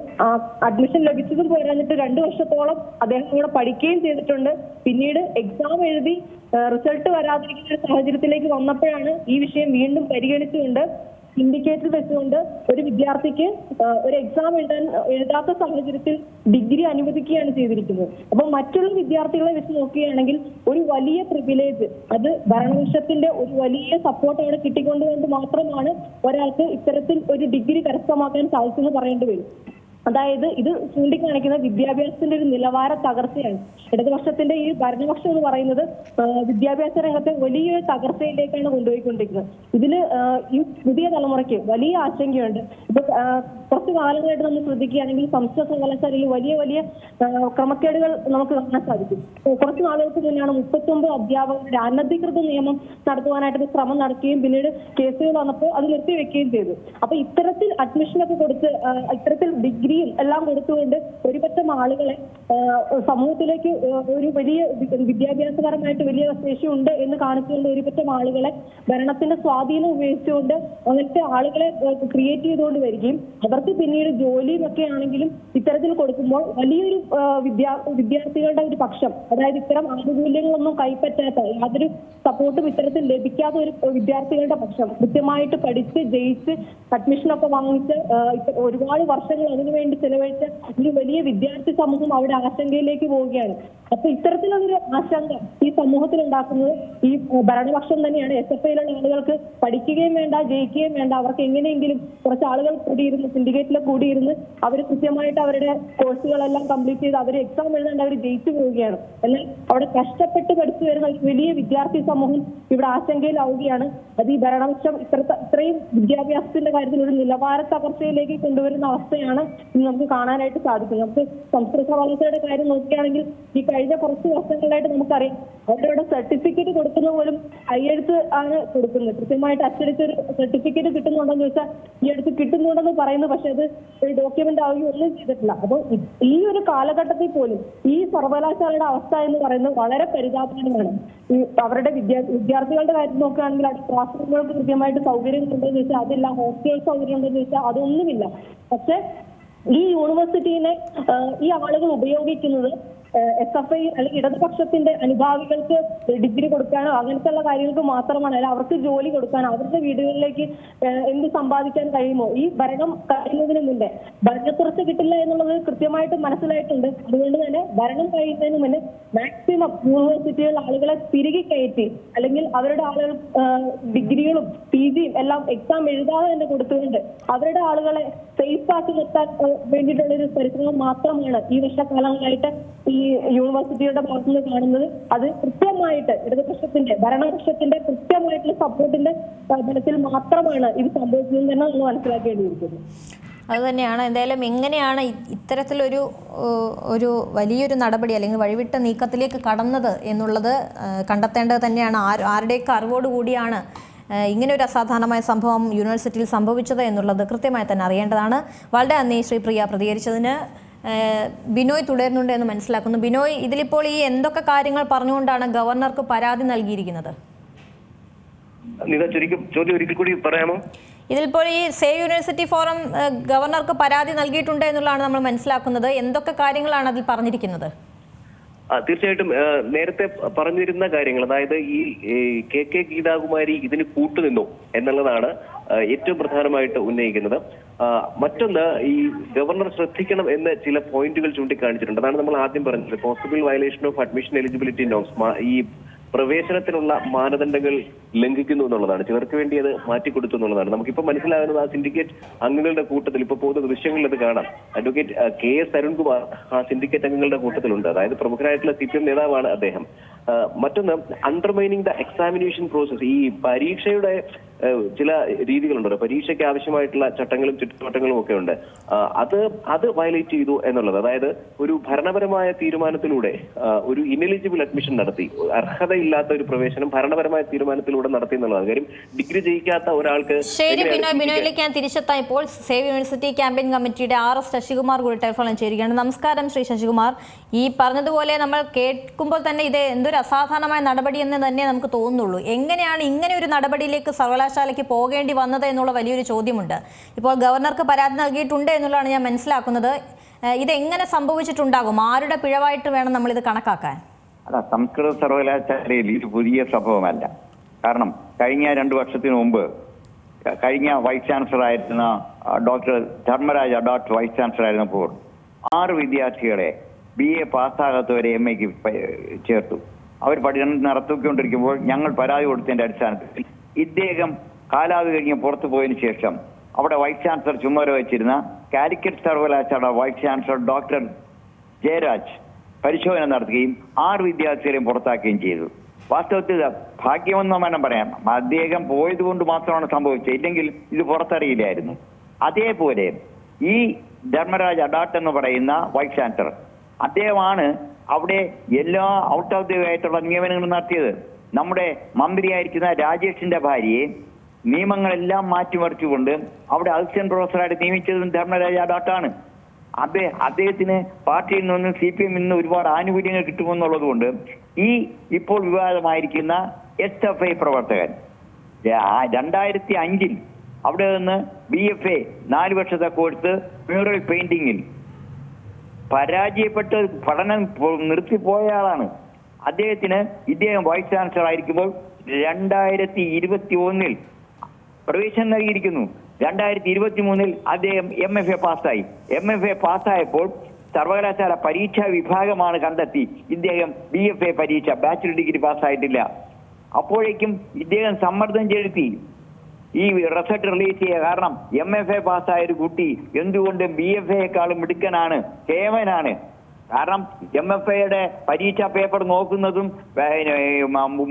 അഡ്മിഷൻ ലഭിച്ചതും പോരാഞ്ഞിട്ട് 2 വർഷത്തോളം അദ്ദേഹം ഇവിടെ പഠിക്കുകയും ചെയ്തിട്ടുണ്ട്. പിന്നീട് എക്സാം എഴുതി റിസൾട്ട് വരാതിരിക്കുന്ന ഒരു സാഹചര്യത്തിലേക്ക് വന്നപ്പോഴാണ് ഈ വിഷയം വീണ്ടും പരിഗണിച്ചുകൊണ്ട് ഇൻഡിക്കേറ്റർ വെച്ചുകൊണ്ട് ഒരു വിദ്യാർത്ഥിക്ക് ഒരു എക്സാം എഴുതാത്ത സാഹചര്യത്തിൽ ഡിഗ്രി അനുവദിക്കുകയാണ് ചെയ്തിരിക്കുന്നത്. അപ്പോൾ മറ്റുള്ള വിദ്യാർത്ഥികളെ വെച്ച് നോക്കുകയാണെങ്കിൽ ഒരു വലിയ പ്രിവിലേജ്, അത് ഭരണപക്ഷത്തിന്റെ ഒരു വലിയ സപ്പോർട്ട് അവിടെ കിട്ടിക്കൊണ്ടുകൊണ്ട് മാത്രമാണ് ഒരാൾക്ക് ഇത്തരത്തിൽ ഒരു ഡിഗ്രി കരസ്ഥമാക്കാൻ സാധിച്ചെന്ന് പറയേണ്ടി വരും. അതായത് ഇത് ചൂണ്ടിക്കാണിക്കുന്ന വിദ്യാഭ്യാസത്തിന്റെ ഒരു നിലവാര തകർച്ചയാണ്. ഇടതുപക്ഷത്തിന്റെ ഈ ഭരണപക്ഷം എന്ന് പറയുന്നത് വിദ്യാഭ്യാസ രംഗത്തെ വലിയൊരു തകർച്ചയിലേക്കാണ് കൊണ്ടുപോയിക്കൊണ്ടിരിക്കുന്നത്. ഇതില് ഈ പുതിയ തലമുറയ്ക്ക് വലിയ ആശങ്കയുണ്ട്. ഇപ്പൊ കുറച്ച് കാലങ്ങളായിട്ട് നമ്മൾ ശ്രദ്ധിക്കുകയാണെങ്കിൽ സംസ്കൃത സർവകലാശാലയിൽ വലിയ വലിയ ക്രമക്കേടുകൾ നമുക്ക് കാണാൻ സാധിക്കും. കുറച്ച് നാളുകൾക്ക് മുന്നാണ് 39 അധ്യാപകരുടെ അനധികൃത നിയമം നടത്തുവാനായിട്ട് ശ്രമം നടക്കുകയും പിന്നീട് കേസുകൾ വന്നപ്പോൾ അത് നിർത്തിവെക്കുകയും ചെയ്തു. അപ്പൊ ഇത്തരത്തിൽ അഡ്മിഷനൊക്കെ കൊടുത്ത് ഇത്തരത്തിൽ ഡിഗ്രിയും എല്ലാം കൊടുത്തുകൊണ്ട് ഒരുപറ്റം ആളുകളെ സമൂഹത്തിലേക്ക് ഒരു വലിയ വിദ്യാഭ്യാസപരമായിട്ട് വലിയ ശേഷി ഉണ്ട് എന്ന് കാണിച്ചുകൊണ്ട് ഒരുപറ്റം ആളുകളെ ഭരണത്തിന്റെ സ്വാധീനം ഉപയോഗിച്ചുകൊണ്ട് അങ്ങനത്തെ ആളുകളെ ക്രിയേറ്റ് ചെയ്തുകൊണ്ട് വരികയും അവർക്ക് പിന്നീട് ജോലിയും ഒക്കെ ആണെങ്കിലും ഇത്തരത്തിൽ കൊടുക്കുമ്പോൾ വലിയൊരു വിദ്യാർത്ഥികളുടെ ഒരു പക്ഷം, അതായത് ഇത്തരം ആനുകൂല്യങ്ങളൊന്നും കൈപ്പറ്റാത്ത, യാതൊരു സപ്പോർട്ടും ഇത്തരത്തിൽ ലഭിക്കാത്ത ഒരു വിദ്യാർത്ഥികളുടെ പക്ഷം കൃത്യമായിട്ട് പഠിച്ച് ജയിച്ച് അഡ്മിഷനൊക്കെ വാങ്ങിച്ച് ഒരുപാട് വർഷങ്ങൾ അതിനുവേണ്ടി ചെലവഴിച്ച ഒരു വലിയ വിദ്യാർത്ഥി സമൂഹം അവിടെ ആശങ്കയിലേക്ക് പോവുകയാണ്. അപ്പൊ ഇത്തരത്തിലുള്ളൊരു ആശങ്ക ഈ സമൂഹത്തിൽ ഉണ്ടാക്കുന്നത് ഈ ഭരണപക്ഷം തന്നെയാണ്. SFIയിലുള്ള ആളുകൾക്ക് പഠിക്കുകയും വേണ്ട, ജയിക്കുകയും വേണ്ട, അവർക്ക് എങ്ങനെയെങ്കിലും കുറച്ച് ആളുകൾ കൂടിയിരുന്ന് സിൻഡിക്കേറ്റിൽ കൂടിയിരുന്ന് അവർ കൃത്യമായിട്ട് അവരുടെ കോഴ്സുകളെല്ലാം കംപ്ലീറ്റ് ചെയ്ത് അവർ എക്സാം എഴുതാണ്ട് അവർ ജയിച്ചു പോവുകയാണ്. എന്നാൽ അവിടെ കഷ്ടപ്പെട്ട് പഠിച്ചു വരുന്ന വലിയ വിദ്യാർത്ഥി സമൂഹം ഇവിടെ ആശങ്കയിലാവുകയാണ്. അത് ഈ ഭരണപക്ഷം ഇത്രയും വിദ്യാഭ്യാസത്തിന്റെ കാര്യത്തിൽ ഒരു നിലവാര തകർച്ചയിലേക്ക് കൊണ്ടുവരുന്ന അവസ്ഥയാണ് ഇന്ന് നമുക്ക് കാണാനായിട്ട് സാധിക്കുന്നത്. നമുക്ക് സംസ്കൃത സർവകലാശാലയുടെ കാര്യം നോക്കുകയാണെങ്കിൽ ഈ കഴിഞ്ഞ കുറച്ച് വർഷങ്ങളായിട്ട് നമുക്കറിയാം അവരുടെ സർട്ടിഫിക്കറ്റ് കൊടുക്കുന്ന പോലും കയ്യെഴുത്ത് ആണ് കൊടുക്കുന്നത്. കൃത്യമായിട്ട് അച്ചടിച്ചൊരു സർട്ടിഫിക്കറ്റ് കിട്ടുന്നുണ്ടെന്ന് ചോദിച്ചാൽ ഈ അടുത്ത് കിട്ടുന്നുണ്ടെന്ന് പറയുന്നു, പക്ഷെ അത് ഒരു ഡോക്യുമെന്റ് ആവുകയും ഒന്നും ചെയ്തിട്ടില്ല. അപ്പോൾ ഈ ഒരു കാലഘട്ടത്തിൽ പോലും ഈ സർവകലാശാലയുടെ അവസ്ഥ എന്ന് പറയുന്നത് വളരെ പരിതാപകരമാണ്. ഈ അവരുടെ വിദ്യാർത്ഥികളുടെ കാര്യം നോക്കുകയാണെങ്കിൽ അവിടെ ക്ലാസ് റൂമുകൾക്ക് കൃത്യമായിട്ട് സൗകര്യം ഉണ്ടെന്ന് ചോദിച്ചാൽ അതില്ല, ഹോസ്റ്റൽ സൗകര്യം ഉണ്ടെന്ന് ചോദിച്ചാൽ അതൊന്നുമില്ല. പക്ഷെ ഈ യൂണിവേഴ്സിറ്റിനെ ഈ ആളുകൾ ഉപയോഗിക്കുന്നത് SFI അല്ലെങ്കിൽ ഇടതുപക്ഷത്തിന്റെ അനുഭാവികൾക്ക് ഡിഗ്രി കൊടുക്കാനോ അങ്ങനത്തെ കാര്യങ്ങൾക്ക് മാത്രമാണ്, അല്ല അവർക്ക് ജോലി കൊടുക്കാനോ അവരുടെ വീടുകളിലേക്ക് എന്ത് സമ്പാദിക്കാൻ കഴിയുമോ. ഈ ഭരണം കഴിയുന്നതിന് മുന്നേ ഭരണത്തുറച്ച് കിട്ടില്ല എന്നുള്ളത് കൃത്യമായിട്ട് മനസ്സിലായിട്ടുണ്ട്. അതുകൊണ്ട് തന്നെ ഭരണം കഴിയുന്നതിന് മുന്നേ മാക്സിമം യൂണിവേഴ്സിറ്റികളിൽ ആളുകളെ തിരികെ കയറ്റി അല്ലെങ്കിൽ അവരുടെ ആളുകൾ ഡിഗ്രികളും PGയും എല്ലാം എക്സാം എഴുതാതെ തന്നെ കൊടുത്തുകൊണ്ട് അവരുടെ ആളുകളെ സേഫ് ആക്കി നിർത്താൻ വേണ്ടിയിട്ടുള്ള ഒരു പരിശ്രമം മാത്രമാണ് ഈ വർഷക്കാലങ്ങളായിട്ട് ഈ യൂണിവേഴ്സിറ്റിയുടെ ഭാഗത്തുനിന്ന് കാണുന്നത്. അത് കൃത്യമായിട്ട് ഇടതുപക്ഷത്തിന്റെ ഭരണപക്ഷത്തിന്റെ കൃത്യമായിട്ടുള്ള സപ്പോർട്ടിന്റെ ബലത്തിൽ മാത്രമാണ് ഇത് സംഭവിച്ചതെന്ന് തന്നെ നമ്മൾ മനസ്സിലാക്കേണ്ടിയിരിക്കുന്നത്. അതുതന്നെയാണ്. എന്തായാലും എങ്ങനെയാണ് ഇത്തരത്തിലൊരു വലിയൊരു നടപടി അല്ലെങ്കിൽ വഴിവിട്ട നീക്കത്തിലേക്ക് കടന്നത് എന്നുള്ളത് കണ്ടെത്തേണ്ടത് തന്നെയാണ്. ആരുടെയൊക്കെ അറിവോടുകൂടിയാണ് ഇങ്ങനെ ഒരു അസാധാരണമായ സംഭവം യൂണിവേഴ്സിറ്റിയിൽ സംഭവിച്ചത് എന്നുള്ളത് കൃത്യമായി തന്നെ അറിയേണ്ടതാണ്. വളരെ നന്ദി ശ്രീ പ്രിയ പ്രതികരിച്ചതിന്. ബിനോയ് തുടരുന്നുണ്ട് എന്ന് മനസ്സിലാക്കുന്നു. ബിനോയ്, ഇതിലിപ്പോൾ ഈ എന്തൊക്കെ കാര്യങ്ങൾ പറഞ്ഞുകൊണ്ടാണ് ഗവർണർക്ക് പരാതി നൽകിയിരിക്കുന്നത്? ചോദ്യം ഒരിക്കൽ കൂടി പറയാമോ? ഇതിലിപ്പോൾ ഈ സേവ് യൂണിവേഴ്സിറ്റി ഫോറം ഗവർണർക്ക് പരാതി നൽകിയിട്ടുണ്ട് എന്നുള്ളതാണ് നമ്മൾ മനസ്സിലാക്കുന്നത്. എന്തൊക്കെ കാര്യങ്ങളാണ് അതിൽ പറഞ്ഞിരിക്കുന്നത്? തീർച്ചയായിട്ടും നേരത്തെ പറഞ്ഞിരുന്ന കാര്യങ്ങൾ, അതായത് ഈ KK ഗീതാകുമാരി ഇതിന് കൂട്ടുനിന്നു എന്നുള്ളതാണ് ഏറ്റവും പ്രധാനമായിട്ട് ഉന്നയിക്കുന്നത്. മറ്റൊന്ന്, ഈ ഗവർണർ ശ്രദ്ധിക്കണം എന്ന് ചില പോയിന്റുകൾ ചൂണ്ടിക്കാണിച്ചിട്ടുണ്ട്. അതാണ് നമ്മൾ ആദ്യം പറഞ്ഞത്. Possible violation of admission eligibility norms, ഈ പ്രവേശനത്തിനുള്ള മാനദണ്ഡങ്ങൾ ലംഘിക്കുന്നു എന്നുള്ളതാണ്. ചിലർക്ക് വേണ്ടി അത് മാറ്റിക്കൊടുത്തു എന്നുള്ളതാണ്. നമുക്കിപ്പോൾ മനസ്സിലാകുന്നത് ആ സിൻഡിക്കേറ്റ് അംഗങ്ങളുടെ കൂട്ടത്തിൽ ഇപ്പോൾ പോകുന്ന ദൃശ്യങ്ങളിൽ അത് കാണാം. അഡ്വക്കേറ്റ് KS അരുൺകുമാർ ആ സിൻഡിക്കേറ്റ് അംഗങ്ങളുടെ കൂട്ടത്തിലുണ്ട്. അതായത് പ്രമുഖനായിട്ടുള്ള CPM നേതാവാണ് അദ്ദേഹം. മറ്റൊന്ന്, അണ്ടർമൈനിങ് ദ എക്സാമിനേഷൻ പ്രോസസ്. ഈ പരീക്ഷയുടെ ചില രീതികളുണ്ടല്ലോ, പരീക്ഷയ്ക്ക് ആവശ്യമായിട്ടുള്ള ചട്ടങ്ങളും ചുറ്റുവട്ടങ്ങളും ഒക്കെ ഉണ്ട്. അത് വയലേറ്റ് ചെയ്തു എന്നുള്ളത്. അതായത് ഒരു ഭരണപരമായ തീരുമാനത്തിലൂടെ ഒരു ഇനെലിജിബിൾ അഡ്മിഷൻ നടത്തി, അർഹതയില്ലാത്ത ഒരു പ്രവേശനം ഭരണപരമായ തീരുമാനത്തിലൂടെ നടത്തി എന്നുള്ളതാണ്. കാര്യം ഡിഗ്രി ജയിക്കാത്ത ഒരാൾക്ക്. ശരി ബിനോയിലേക്ക് ഞാൻ തിരിച്ചെത്താം. ഇപ്പോൾ സേവ് യൂണിവേഴ്സിറ്റി ക്യാമ്പയിൻ കമ്മിറ്റിയുടെ RS ശശികുമാർ കൂടി ടെലിഫോണിൽ ചേരുകയാണ്. നമസ്കാരം ശ്രീ ശശികുമാർ. ഈ പറഞ്ഞതുപോലെ നമ്മൾ കേൾക്കുമ്പോൾ തന്നെ ഇത് എന്തൊരു അസാധാരണമായ നടപടി എന്ന് തന്നെ നമുക്ക് തോന്നുന്നുള്ളൂ. എങ്ങനെയാണ് ഇങ്ങനെ ഒരു നടപടിയിലേക്ക് സർവകലാശാലയ്ക്ക് പോകേണ്ടി വന്നത് എന്നുള്ള വലിയൊരു ചോദ്യമുണ്ട്. ഇപ്പോൾ ഗവർണർക്ക് പരാതി നൽകിയിട്ടുണ്ട് എന്നുള്ളതാണ് ഞാൻ മനസ്സിലാക്കുന്നത്. ഇതെങ്ങനെ സംഭവിച്ചിട്ടുണ്ടാകും? ആരുടെ പിഴവായിട്ട് വേണം നമ്മൾ ഇത് കണക്കാക്കാൻ? അല്ല, സംസ്കൃത സർവകലാശാലയിൽ ഇത് പുതിയ സംഭവമല്ല. കാരണം കഴിഞ്ഞ 2 വർഷത്തിന് മുമ്പ് കഴിഞ്ഞ വൈസ് ചാൻസലർ ആയിരുന്ന ഡോക്ടർ ധർമ്മരാജ വൈസ് ചാൻസലർ ആയിരുന്നപ്പോൾ 6 വിദ്യാർത്ഥികളെ BA പാസ്സാകാത്തവരെ MA ചേർത്തു. അവർ പഠനം നടത്തിക്കൊണ്ടിരിക്കുമ്പോൾ ഞങ്ങൾ പരാതി കൊടുത്തതിന്റെ അടിസ്ഥാനത്തിൽ ഇദ്ദേഹം കാലാവധി കഴിഞ്ഞ് പുറത്തു പോയതിനു ശേഷം അവിടെ വൈസ് ചാൻസലർ ചുമതല വഹിച്ചിരുന്ന കാലിക്കറ്റ് സർവകലാശാല വൈസ് ചാൻസലർ ഡോക്ടർ ജയരാജ് പരിശോധന നടത്തുകയും 6 വിദ്യാർത്ഥികളെയും പുറത്താക്കുകയും ചെയ്തു. വാസ്തവത്തിൽ ഭാഗ്യമെന്ന് വേണം പറയാം. അദ്ദേഹം പോയത് കൊണ്ട് മാത്രമാണ് സംഭവിച്ചത്, ഇല്ലെങ്കിൽ ഇത് പുറത്തറിയില്ലായിരുന്നു. അതേപോലെ ഈ ധർമ്മരാജ് അഡാട്ട് എന്ന് പറയുന്ന വൈസ് ചാൻസലർ, അദ്ദേഹമാണ് അവിടെ എല്ലാ ഔട്ട് ഓഫ് ദി വേ ആയിട്ടുള്ള നിയമനങ്ങൾ നടത്തിയത്. നമ്മുടെ മന്ത്രിയായിരിക്കുന്ന രാജേഷിന്റെ ഭാര്യയെ നിയമങ്ങളെല്ലാം മാറ്റിമറിച്ചുകൊണ്ട് അവിടെ അസിസ്റ്റന്റ് പ്രൊഫസറായിട്ട് നിയമിച്ചതും ധർമ്മരാജ അഡാട്ടാണ്. അദ്ദേഹത്തിന് പാർട്ടിയിൽ നിന്ന് CPM നിന്ന് ഒരുപാട് ആനുകൂല്യങ്ങൾ കിട്ടുമെന്നുള്ളത് കൊണ്ട് ഈ ഇപ്പോൾ വിവാദമായിരിക്കുന്ന SFI പ്രവർത്തകൻ 2005 അവിടെ നിന്ന് BFA 4 വർഷത്തെ കോഴ്സ് മ്യൂറൽ പെയിന്റിങ്ങിൽ പരാജയപ്പെട്ട് പഠനം നിർത്തിപ്പോയ ആളാണ്. ഇദ്ദേഹം വൈസ് ചാൻസലർ ആയിരിക്കുമ്പോൾ 2021 പ്രവേശനം നൽകിയിരിക്കുന്നു. 2023 അദ്ദേഹം MFA പാസ്സായി. MFA പാസ്സായപ്പോൾ സർവകലാശാല പരീക്ഷാ വിഭാഗമാണ് കണ്ടെത്തി ഇദ്ദേഹം BFA പരീക്ഷ ബാച്ചിലർ ഡിഗ്രി പാസ്സായിട്ടില്ല. അപ്പോഴേക്കും ഇദ്ദേഹം സമ്മർദ്ദം ചെലുത്തി ഈ റിസൾട്ട് റിലീസ് ചെയ്യുക. കാരണം MFA പാസ്സായ ഒരു കുട്ടി എന്തുകൊണ്ടും BFAയെക്കാളും മിടുക്കനാണ്, കേമനാണ്. കാരണം MFAയുടെ പരീക്ഷാ പേപ്പർ നോക്കുന്നതും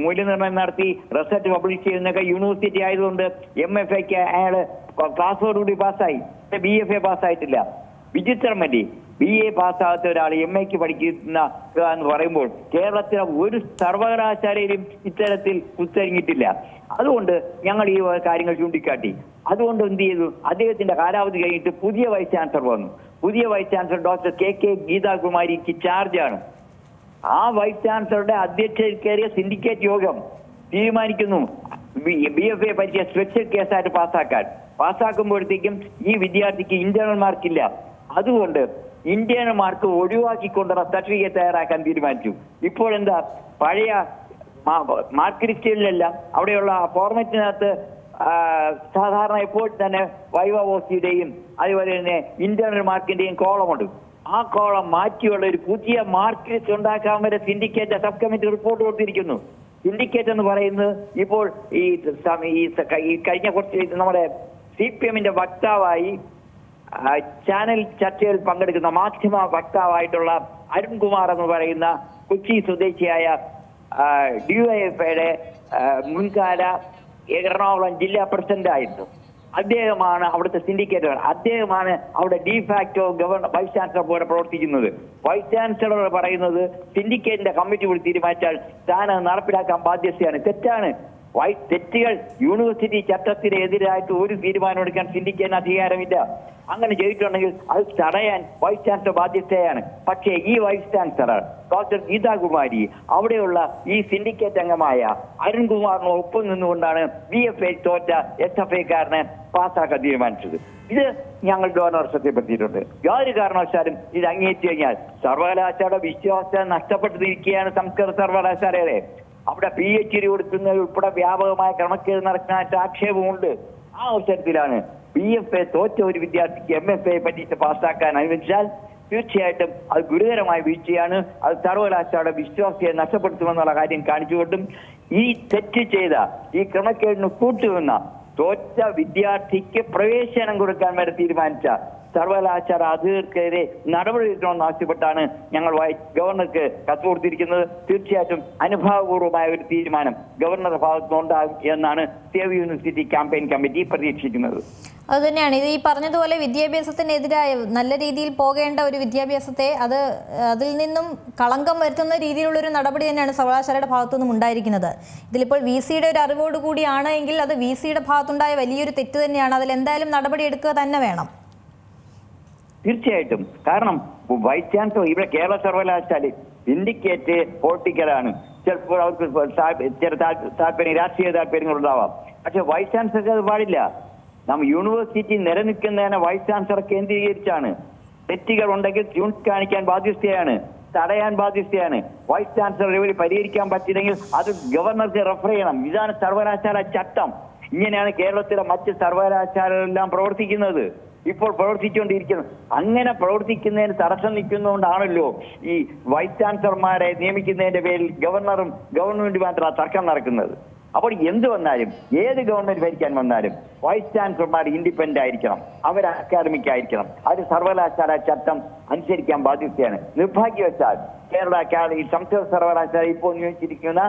മൂല്യനിർണ്ണയം നടത്തി റിസൾട്ട് പബ്ലിഷ് ചെയ്യുന്നതൊക്കെ യൂണിവേഴ്സിറ്റി ആയതുകൊണ്ട് MFAക്ക് അയാള് ക്ലാസ്സോടുകൂടി പാസ്സായി, BFA പാസ്സായിട്ടില്ല. വിചിത്രമല്ലേ, BA പാസ്സാകാത്ത ഒരാൾ MAക്ക് പഠിക്കുന്ന എന്ന് പറയുമ്പോൾ കേരളത്തിലെ ഒരു സർവകലാശാലയിലും ഇത്തരത്തിൽ കുത്തരിഞ്ഞിട്ടില്ല. അതുകൊണ്ട് ഞങ്ങൾ ഈ കാര്യങ്ങൾ ചൂണ്ടിക്കാട്ടി. അതുകൊണ്ട് എന്ത് ചെയ്തു, അദ്ദേഹത്തിന്റെ കാലാവധി കഴിഞ്ഞിട്ട് പുതിയ വൈസ് ചാൻസലർ വന്നു. പുതിയ വൈസ് ചാൻസലർ ഡോക്ടർ KK ഗീതാകുമാരിക്ക് ചാർജാണ്. ആ വൈസ് ചാൻസലറുടെ അധ്യക്ഷതയിൽ കയറിയ സിൻഡിക്കേറ്റ് യോഗം തീരുമാനിക്കുന്നു BFA പരീക്ഷ സ്പെഷ്യൽ കേസായിട്ട് പാസ്സാക്കുമ്പോഴത്തേക്കും ഈ വിദ്യാർത്ഥിക്ക് ഇന്റേണൽ മാർക്കില്ല. അതുകൊണ്ട് ഇന്റേണൽ മാർക്ക് ഒഴിവാക്കിക്കൊണ്ടുള്ള സർട്ടിഫിക്കറ്റ് തയ്യാറാക്കാൻ തീരുമാനിച്ചു. ഇപ്പോൾ എന്താ, പഴയ മാർക്ക് ലിസ്റ്റുകളിലെല്ലാം അവിടെയുള്ള ഫോർമാറ്റിനകത്ത് സാധാരണ ഇപ്പോൾ തന്നെ വൈവ ഓസിയുടെയും അതുപോലെ തന്നെ ഇന്റേണൽ മാർക്കിന്റെയും കോളമുണ്ട്. ആ കോളം മാറ്റിയുള്ള ഒരു പുതിയ മാർക്ക് ലിസ്റ്റ് ഉണ്ടാക്കാൻ വരെ സിൻഡിക്കേറ്റ് സബ് കമ്മിറ്റി റിപ്പോർട്ട് കൊടുത്തിരിക്കുന്നു. സിൻഡിക്കേറ്റ് എന്ന് പറയുന്നത് ഇപ്പോൾ ഈ കഴിഞ്ഞ കുറച്ച് നമ്മുടെ CPMന്റെ വക്താവായി ചാനൽ ചർച്ചയിൽ പങ്കെടുക്കുന്ന മാധ്യമ വക്താവായിട്ടുള്ള അരുൺകുമാർ എന്ന് പറയുന്ന കൊച്ചി സ്വദേശിയായ DYFIയുടെ മുൻകാല എറണാകുളം ജില്ലാ പ്രസിഡന്റ് ആയിരുന്നു. അദ്ദേഹമാണ് അവിടുത്തെ സിൻഡിക്കേറ്റ്. അദ്ദേഹമാണ് അവിടെ ഡിഫാക്ടോ വൈസ് ചാൻസലർ പോലെ പ്രവർത്തിക്കുന്നത്. വൈസ് ചാൻസലർ പറയുന്നത് സിൻഡിക്കേറ്റിന്റെ കമ്മിറ്റി കൂടി തീരുമാനിച്ചാൽ താൻ നടപ്പിലാക്കാൻ ബാധ്യതയാണ്. തെറ്റാണ്. തെറ്റുകൾ യൂണിവേഴ്സിറ്റി ചട്ടത്തിനെതിരായിട്ട് ഒരു തീരുമാനം എടുക്കാൻ സിൻഡിക്കേറ്റിന് അധികാരമില്ല. അങ്ങനെ ചെയ്തിട്ടുണ്ടെങ്കിൽ അത് തടയാൻ വൈസ് ചാൻസലർ ബാധ്യതയാണ്. പക്ഷേ ഈ വൈസ് ചാൻസലർ ഡോക്ടർ ഗീതാകുമാരി അവിടെയുള്ള ഈ സിൻഡിക്കേറ്റ് അംഗമായ അരുൺകുമാറിന് ഒപ്പം നിന്നുകൊണ്ടാണ് BFA തോറ്റ SFIക്കാരനെ പാസ്സാക്കാൻ തീരുമാനിച്ചത്. ഇത് ഞങ്ങൾ ഗവർണർ ശ്രദ്ധപ്പെടുത്തിയിട്ടുണ്ട്. യാതൊരു കാരണവശാലും ഇത് അംഗീകരിച്ചു കഴിഞ്ഞാൽ സർവകലാശാല വിശ്വാസം നഷ്ടപ്പെട്ടിരിക്കുകയാണ്. സംസ്കൃത സർവകലാശാലയുടെ അവിടെ PhD കൊടുക്കുന്നത് ഉൾപ്പെടെ വ്യാപകമായ ക്രമക്കേട് നടക്കാനായിട്ട് ആക്ഷേപമുണ്ട്. ആ അവസരത്തിലാണ് BFA തോറ്റ ഒരു വിദ്യാർത്ഥിക്ക് MFA പരീക്ഷ പാസ്സാക്കാൻ അനുവദിച്ചാൽ തീർച്ചയായിട്ടും അത് ഗുരുതരമായ വീഴ്ചയാണ്. അത് സർവകലാശാലയുടെ വിശ്വാസത്തെ നഷ്ടപ്പെടുത്തുമെന്നുള്ള കാര്യം കാണിച്ചുകൊണ്ടും ഈ തെറ്റ് ചെയ്ത ഈ ക്രമക്കേടിന് കൂട്ടുനിന്ന തോറ്റ വിദ്യാർത്ഥിക്ക് പ്രവേശനം കൊടുക്കാൻ വരെ തീരുമാനിച്ച സർവകലാശാല അധികൃതർക്കെതിരെ നടപടിയെടുക്കണമെന്ന് ആവശ്യപ്പെട്ടാണ് ഞങ്ങൾ ഗവർണർക്ക് കത്ത് കൊടുത്തിരിക്കുന്നത്. തീർച്ചയായിട്ടും അനുഭാവപൂർവമായ ഒരു തീരുമാനം ഗവർണറുടെ ഭാഗത്തുനിന്നുണ്ടാകും എന്നാണ് സേവ് യൂണിവേഴ്സിറ്റി ക്യാമ്പയിൻ കമ്മിറ്റി പ്രതീക്ഷിക്കുന്നത്. അതുതന്നെയാണ് ഇത് ഈ പറഞ്ഞതുപോലെ വിദ്യാഭ്യാസത്തിനെതിരായ നല്ല രീതിയിൽ പോകേണ്ട ഒരു വിദ്യാഭ്യാസത്തെ അതിൽ നിന്നും കളങ്കം വരുത്തുന്ന രീതിയിലുള്ളൊരു നടപടി തന്നെയാണ് സർവകലാശാലയുടെ ഭാഗത്തുനിന്നും ഉണ്ടായിരിക്കുന്നത്. ഇതിലിപ്പോൾ VCയുടെ ഒരു അറിവോട് കൂടിയാണ് എങ്കിൽ അത് VCയുടെ ഭാഗത്തുണ്ടായ വലിയൊരു തെറ്റ് തന്നെയാണ്. അതിൽ എന്തായാലും നടപടി എടുക്കുക തന്നെ വേണം. തീർച്ചയായിട്ടും. കാരണം വൈസ് ചാൻസലർ ഇവിടെ കേരള സർവകലാശാല സിൻഡിക്കേറ്റ് പൊളിറ്റിക്കലാണ്. ചിലപ്പോൾ അവർക്ക് ചില രാഷ്ട്രീയ താല്പര്യങ്ങൾ ഉണ്ടാവാം. പക്ഷെ വൈസ് ചാൻസലർക്ക് അത് പാടില്ല. നമ്മൾ യൂണിവേഴ്സിറ്റി നിലനിൽക്കുന്നതിനെ വൈസ് ചാൻസലർ കേന്ദ്രീകരിച്ചാണ്. തെറ്റുകൾ ഉണ്ടെങ്കിൽ ചൂണ്ടിക്കാണിക്കാൻ ബാധ്യസ്ഥയാണ്, തടയാൻ ബാധ്യസ്ഥയാണ്. വൈസ് ചാൻസലർ ഇവർ പരിഹരിക്കാൻ പറ്റില്ലെങ്കിൽ അത് ഗവർണർക്ക് റെഫർ ചെയ്യണം. ഇതാണ് സർവകലാശാല ചട്ടം. ഇങ്ങനെയാണ് കേരളത്തിലെ മറ്റ് സർവകലാശാലകളെല്ലാം പ്രവർത്തിക്കുന്നത്, ഇപ്പോൾ പ്രവർത്തിച്ചുകൊണ്ടിരിക്കുന്നത്. അങ്ങനെ പ്രവർത്തിക്കുന്നതിന് തടസ്സം നിൽക്കുന്നതുകൊണ്ടാണല്ലോ ഈ വൈസ് ചാൻസലർമാരെ നിയമിക്കുന്നതിന്റെ പേരിൽ ഗവർണറും ഗവൺമെന്റുമായിട്ടുള്ള തർക്കം നടക്കുന്നത്. അപ്പോൾ എന്ത് വന്നാലും, ഏത് ഗവൺമെന്റ് ഭരിക്കാൻ വന്നാലും വൈസ് ചാൻസലർമാർ ഇൻഡിപെൻഡന്റ് ആയിരിക്കണം, അവർ അക്കാദമിക് ആയിരിക്കണം, അത് സർവകലാശാല ചട്ടം അനുസരിക്കാൻ ബാധ്യതയാണ്. നിർഭാഗ്യവശാൽ കേരള സംസ്കൃത സർവകലാശാല ഇപ്പോൾ നിയോഗിച്ചിരിക്കുന്ന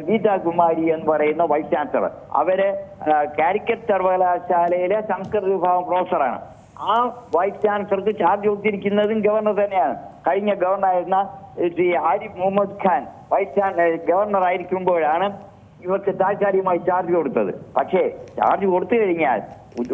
ഗീതാ കുമാരി എന്ന് പറയുന്ന വൈസ് ചാൻസലർ, അവര് കാലിക്കറ്റ് സർവകലാശാലയിലെ സംസ്കൃത വിഭാഗം പ്രൊഫസറാണ്. ആ വൈസ് ചാൻസലർക്ക് ചാർജ് കൊടുത്തിരിക്കുന്നതും ഗവർണർ തന്നെയാണ്. കഴിഞ്ഞ ഗവർണറായിരുന്ന ശ്രീ ആരിഫ് മുഹമ്മദ് ഖാൻ ഗവർണർ ആയിരിക്കുമ്പോഴാണ് ഇവർക്ക് താൽക്കാലികമായി ചാർജ് കൊടുത്തത്. പക്ഷേ ചാർജ് കൊടുത്തു കഴിഞ്ഞാൽ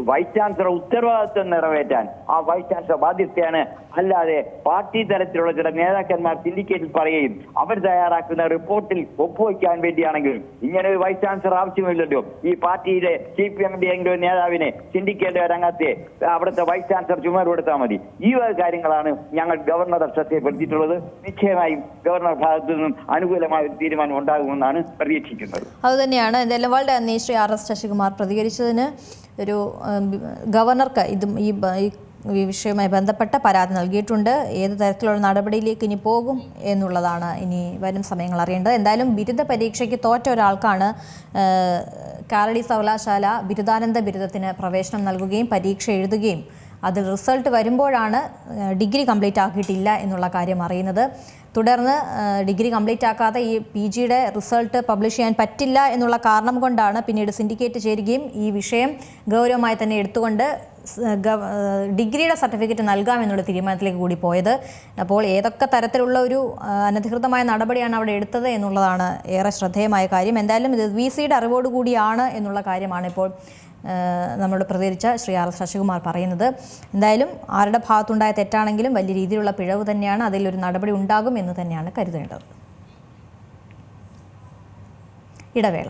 വൈസ് ചാൻസലർ ഉത്തരവാദിത്വം നിറവേറ്റാൻ ആ വൈസ് ചാൻസലർ ബാധ്യതയാണ്. അല്ലാതെ പാർട്ടി തലത്തിലുള്ള ചില നേതാക്കന്മാർ സിൻഡിക്കേറ്റിൽ പറയുകയും അവർ തയ്യാറാക്കുന്ന റിപ്പോർട്ടിൽ ഒപ്പുവയ്ക്കാൻ വേണ്ടിയാണെങ്കിലും ഇങ്ങനെ ഒരു വൈസ് ചാൻസലർ ആവശ്യമില്ലല്ലോ. ഈ പാർട്ടിയിലെ CPM-ന്റെ എങ്കിലും നേതാവിനെ സിൻഡിക്കേറ്റ് രംഗത്തെ അവിടുത്തെ വൈസ് ചാൻസലർ ചുമതലപ്പെടുത്താൽ മതി. ഈ വക കാര്യങ്ങളാണ് ഞങ്ങൾ ഗവർണറുടെ ശ്രദ്ധയിൽപ്പെടുത്തിയിട്ടുള്ളത്. നിശ്ചയമായും ഗവർണർ ഭാഗത്തു നിന്നും അനുകൂലമായ ഒരു തീരുമാനം ഉണ്ടാകുമെന്നാണ് പ്രതീക്ഷിക്കുന്നത്. അതുതന്നെയാണ് എന്തായാലും വളരെ നന്ദി ശ്രീ RS ശശികുമാർ പ്രതികരിച്ചതിന്. ഒരു ഗവർണർക്ക് ഇതും ഈ വിഷയവുമായി ബന്ധപ്പെട്ട പരാതി നൽകിയിട്ടുണ്ട്. ഏത് തരത്തിലുള്ള നടപടിയിലേക്ക് ഇനി പോകും എന്നുള്ളതാണ് ഇനി വരും സമയങ്ങൾ അറിയേണ്ടത്. എന്തായാലും ബിരുദ പരീക്ഷയ്ക്ക് തോറ്റ ഒരാൾക്കാണ് കാലടി സർവകലാശാല ബിരുദാനന്ത ബിരുദത്തിന് പ്രവേശനം നൽകുകയും പരീക്ഷ എഴുതുകയും അതിൽ റിസൾട്ട് വരുമ്പോഴാണ് ഡിഗ്രി കംപ്ലീറ്റ് ആക്കിയിട്ടില്ല എന്നുള്ള കാര്യം അറിയുന്നത്. തുടർന്ന് ഡിഗ്രി കംപ്ലീറ്റ് ആക്കാതെ ഈ PGയുടെ റിസൾട്ട് പബ്ലിഷ് ചെയ്യാൻ പറ്റില്ല എന്നുള്ള കാരണം കൊണ്ടാണ് പിന്നീട് സിൻഡിക്കേറ്റ് ചേരുകയും ഈ വിഷയം ഗൗരവമായി തന്നെ എടുത്തുകൊണ്ട് ഡിഗ്രിയുടെ സർട്ടിഫിക്കറ്റ് നൽകാമെന്നുള്ള തീരുമാനത്തിലേക്ക് കൂടി പോയത്. അപ്പോൾ ഏതൊക്കെ തരത്തിലുള്ള ഒരു അനധികൃതമായ നടപടിയാണ് അവിടെ എടുത്തത് എന്നുള്ളതാണ് ഏറെ ശ്രദ്ധേയമായ കാര്യം. എന്തായാലും ഇത് VCയുടെ അറിവോടുകൂടിയാണ് എന്നുള്ള കാര്യമാണ് ഇപ്പോൾ നമ്മളോട് പ്രതികരിച്ച ശ്രീ RS ശശികുമാർ പറയുന്നത്. എന്തായാലും ആരുടെ ഭാഗത്തുണ്ടായ തെറ്റാണെങ്കിലും വലിയ രീതിയിലുള്ള പിഴവ് തന്നെയാണ്, അതിലൊരു നടപടി ഉണ്ടാകും എന്ന് തന്നെയാണ് കരുതേണ്ടത്. ഇടവേള.